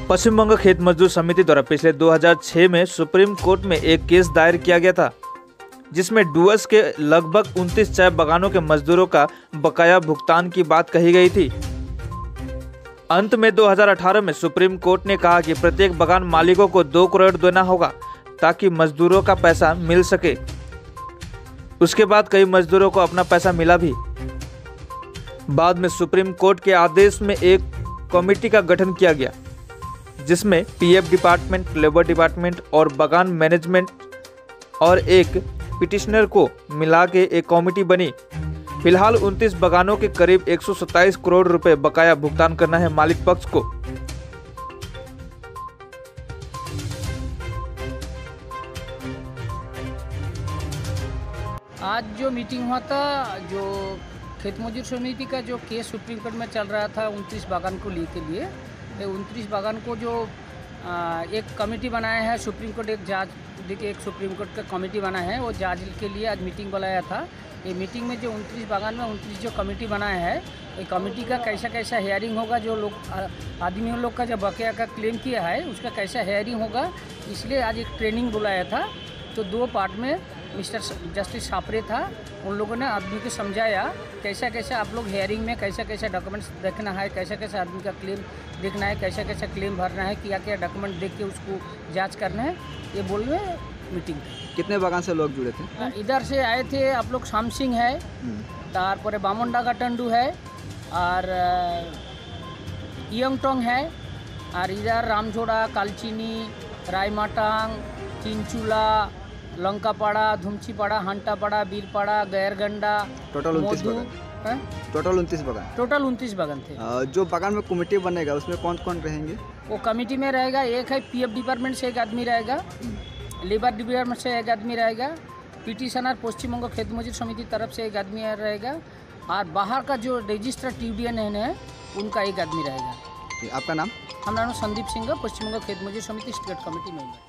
पश्चिम बंग खेत मजदूर समिति द्वारा पिछले 2006 में सुप्रीम कोर्ट में एक केस दायर किया गया था, जिसमें डुवर्स के लगभग 29 चाय बागानों के मजदूरों का बकाया भुगतान की बात कही गई थी। अंत में 2018 में सुप्रीम कोर्ट ने कहा कि प्रत्येक बागान मालिकों को 2 करोड़ देना होगा ताकि मजदूरों का पैसा मिल सके। उसके बाद कई मजदूरों को अपना पैसा मिला भी। बाद में सुप्रीम कोर्ट के आदेश में एक कमेटी का गठन किया गया, जिसमें पीएफ डिपार्टमेंट, लेबर डिपार्टमेंट और बागान मैनेजमेंट और एक पिटिशनर को मिला के एक कमेटी बनी। फिलहाल 29 बागानों के करीब 127 करोड़ रुपए बकाया भुगतान करना है मालिक पक्ष को। आज जो मीटिंग हुआ था, जो खेत मजदूर समिति का जो केस सुप्रीम कोर्ट में चल रहा था 29 बागान को लेके लिए, 29 बागान को जो एक कमेटी बनाया है सुप्रीम कोर्ट, एक जज देखिए, एक सुप्रीम कोर्ट का कमेटी बना है, वो जज के लिए आज मीटिंग बुलाया था। ये मीटिंग में जो 29 बागान में 29 जो कमेटी बनाया है, ये कमेटी का कैसा कैसा हेयरिंग होगा, जो लोग आदमियों लोग का जो बकाया का क्लेम किया है उसका कैसा हेयरिंग होगा, इसलिए आज एक ट्रेनिंग बुलाया था। तो 2 पार्ट में मिस्टर जस्टिस सापरे था, उन लोगों ने आदमी को समझाया कैसा कैसा आप लोग हेयरिंग में कैसा कैसा डॉक्यूमेंट्स देखना है, कैसा कैसा आदमी का क्लेम देखना है, कैसा कैसा क्लेम भरना है, क्या क्या डॉक्यूमेंट देख के उसको जांच करना है, ये बोल रहे मीटिंग। कितने बागान से लोग जुड़े थे? इधर से आए थे आप लोग, शाम सिंह है, तारपरे बामुंडा का टंडू है, और यंगटोंग है, और इधर रामझोड़ा, कालचीनी, रायमाटांग, चिंचुला, लंकापाड़ा, धुमचीपाड़ा, हंटापाड़ा, बीरपाड़ा, गैरगंडा, टोटल 29 बागान। टोटल 29 बागान। टोटल 29 बागान थे। जो बागान में कमेटी बनेगा उसमें कौन कौन रहेंगे? वो कमेटी में रहेगा, एक है पीएफ डिपार्टमेंट से एक आदमी रहेगा, लेबर डिपार्टमेंट से एक आदमी रहेगा, पिटिशनर पश्चिम बंग खेत मजदूर समिति तरफ से एक आदमी रहेगा, और बाहर का जो रजिस्टर टीडीएन है उनका एक आदमी रहेगा। आपका नाम? हमारा नाम संदीप सिंह, पश्चिम बंग खेत मजदूर समिति स्टेट कमेटी मेंबर।